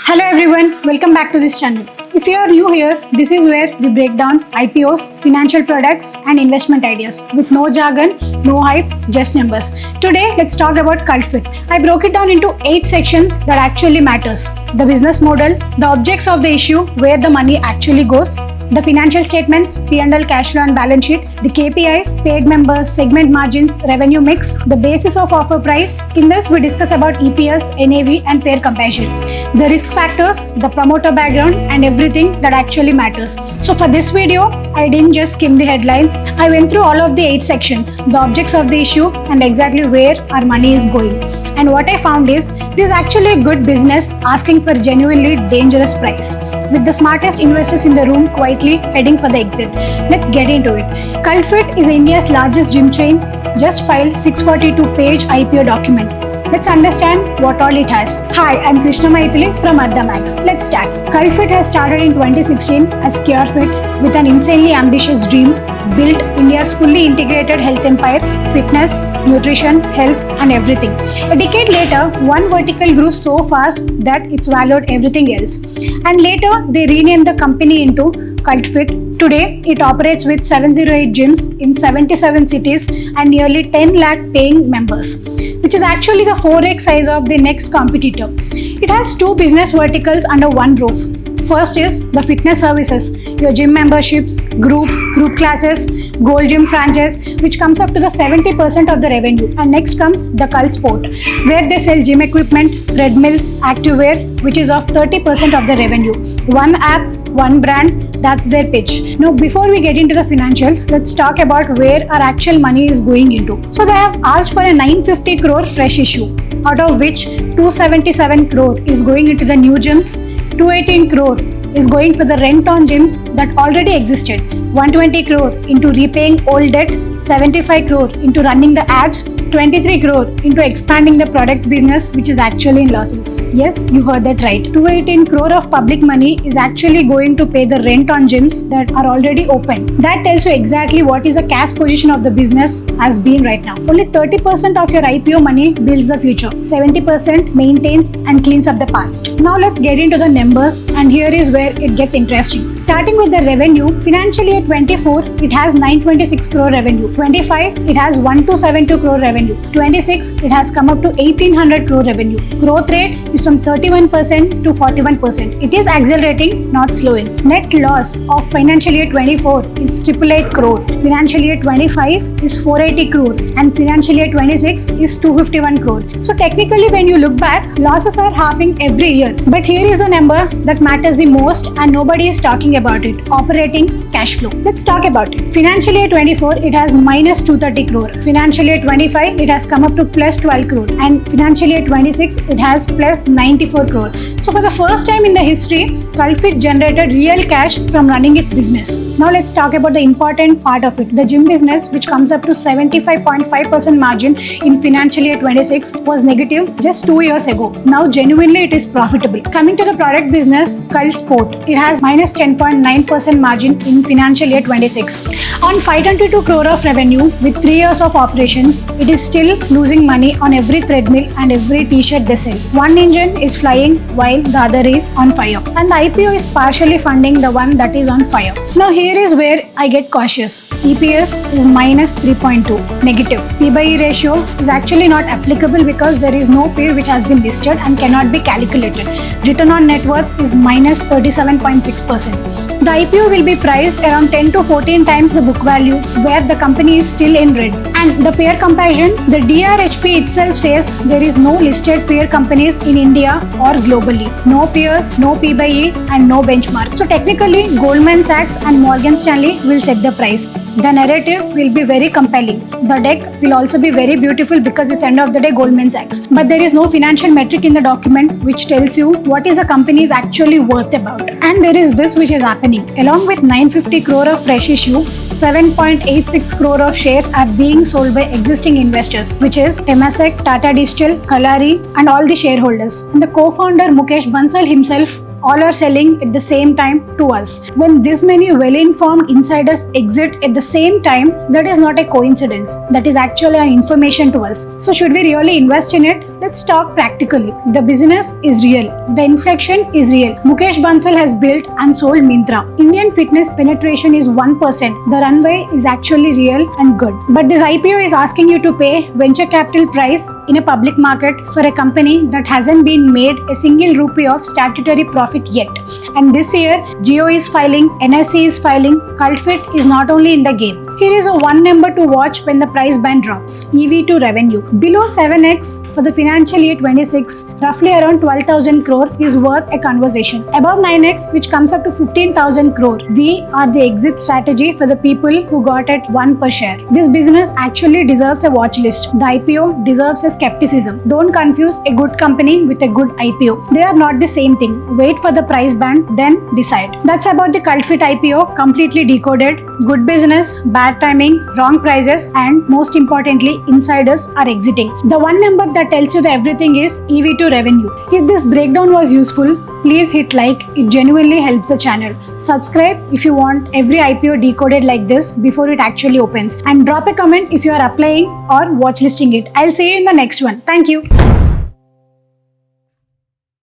Hello everyone, welcome back to this channel. If you are new here, this is where we break down IPOs, financial products and investment ideas with no jargon, no hype, just numbers. Today, let's talk about CultFit. I broke it down into 8 sections that actually matters. The business model, the objects of the issue, where the money actually goes, the financial statements, P&L, cash flow and balance sheet, the KPIs, paid members, segment margins, revenue mix, the basis of offer price. In this, we discuss about EPS, NAV and pair comparison, the risk factors, the promoter background and everything that actually matters. So for this video, I didn't just skim the headlines. I went through all of the 8 sections, the objects of the issue and exactly where our money is going. And what I found is, this is actually a good business asking for genuinely dangerous price, with the smartest investors in the room quietly heading for the exit. Let's get into it. CultFit is India's largest gym chain, just filed 642-page IPO document. Let's understand what all it has. Hi, I'm Krishna Maithili from Ardhamax. Let's start. CultFit has started in 2016 as CureFit with an insanely ambitious dream, built India's fully integrated health empire, fitness, nutrition, health and everything. A decade later, one vertical grew so fast that it swallowed everything else. And later, they renamed the company into CultFit. Today, it operates with 708 gyms in 77 cities and nearly 10 lakh paying members, which is actually the 4x size of the next competitor. It has 2 business verticals under one roof. First is the fitness services, your gym memberships, groups, group classes, Gold Gym franchise, which comes up to the 70% of the revenue. And next comes the Cult Sport, where they sell gym equipment, treadmills, activewear, which is of 30% of the revenue. One app, one brand, that's their pitch. Now, before we get into the financial, let's talk about where our actual money is going into. So they have asked for a 950 crore fresh issue, out of which 277 crore is going into the new gyms, 218 crore is going for the rent on gyms that already existed, 120 crore into repaying old debt, 75 crore into running the ads, 23 crore into expanding the product business which is actually in losses. Yes, you heard that right. 218 crore of public money is actually going to pay the rent on gyms that are already open. That tells you exactly what is the cash position of the business has been right now. Only 30% of your IPO money builds the future. 70% maintains and cleans up the past. Now let's get into the numbers, and here is where it gets interesting. Starting with the revenue, financial year 24, it has 926 crore revenue. 25, it has 1272 crore revenue. 26, it has come up to 1800 crore revenue. Growth rate is from 31% to 41%. It is accelerating, not slowing. Net loss of financial year 24 is 888 crore. Financial year 25 is 480 crore and financial year 26 is 251 crore. So technically, when you look back, losses are halving every year. But here is a number that matters the most and nobody is talking about it. Operating cash flow. Let's talk about it. Financial year 24, it has minus 230 crore. Financial year 25, it has come up to plus 12 crore. And financial year 26, it has plus 94 crore. So for the first time in the history, CultFit generated real cash from running its business. Now let's talk about the important part of it. The gym business, which comes up to 75.5% margin in financial year 26, was negative just 2 years ago. Now genuinely it is profitable. Coming to the product business, Cult Sport, it has minus 10.9% margin in financial year 26. On 522 crore of revenue with 3 years of operations, it is still losing money on every treadmill and every t-shirt they sell. One engine is flying while the other is on fire. And the IPO is partially funding the one that is on fire. Now here is where I get cautious. EPS is minus 3.2, negative. P/E ratio is actually not applicable because there is no peer which has been listed and cannot be calculated. Return on net worth is minus 37.6%. The IPO will be priced around 10 to 14 times the book value, where the company is still in red. And the peer comparison, the DRHP itself says there is no listed peer companies in India or globally. No peers, no P/E and no benchmark. So technically, Goldman Sachs and Morgan Stanley will set the price. The narrative will be very compelling. The deck will also be very beautiful because it's end of the day Goldman Sachs. But there is no financial metric in the document which tells you what is a company is actually worth about. And there is this which is happening. Along with 950 crore of fresh issue, 7.86 crore of shares are being sold by existing investors, which is Temasek, Tata Digital, Kalari and all the shareholders. And the co-founder Mukesh Bansal himself all are selling at the same time to us. When this many well-informed insiders exit at the same time, that is not a coincidence. That is actually an information to us. So should we really invest in it? Let's talk practically. The business is real. The inflection is real. Mukesh Bansal has built and sold Myntra. Indian fitness penetration is 1%. The runway is actually real and good. But this IPO is asking you to pay venture capital price in a public market for a company that hasn't been made a single rupee of statutory profit yet. And this year, Jio is filing, NSE is filing, CultFit is not only in the game. Here is a one number to watch when the price band drops. EV to revenue. Below 7x for the financial year 26, roughly around 12,000 crore is worth a conversation. Above 9x, which comes up to 15,000 crore, we are the exit strategy for the people who got at 1 per share. This business actually deserves a watch list. The IPO deserves a skepticism. Don't confuse a good company with a good IPO. They are not the same thing. Wait for the price band, then decide. That's about the CultFit IPO, completely decoded. Good business, bad timing, wrong prices, and most importantly, insiders are exiting. The one number that tells you the everything is EV to revenue. If this breakdown was useful, please hit like. It genuinely helps the channel. Subscribe if you want every IPO decoded like this before it actually opens. And drop a comment if you are applying or watchlisting it. I'll see you in the next one. Thank you.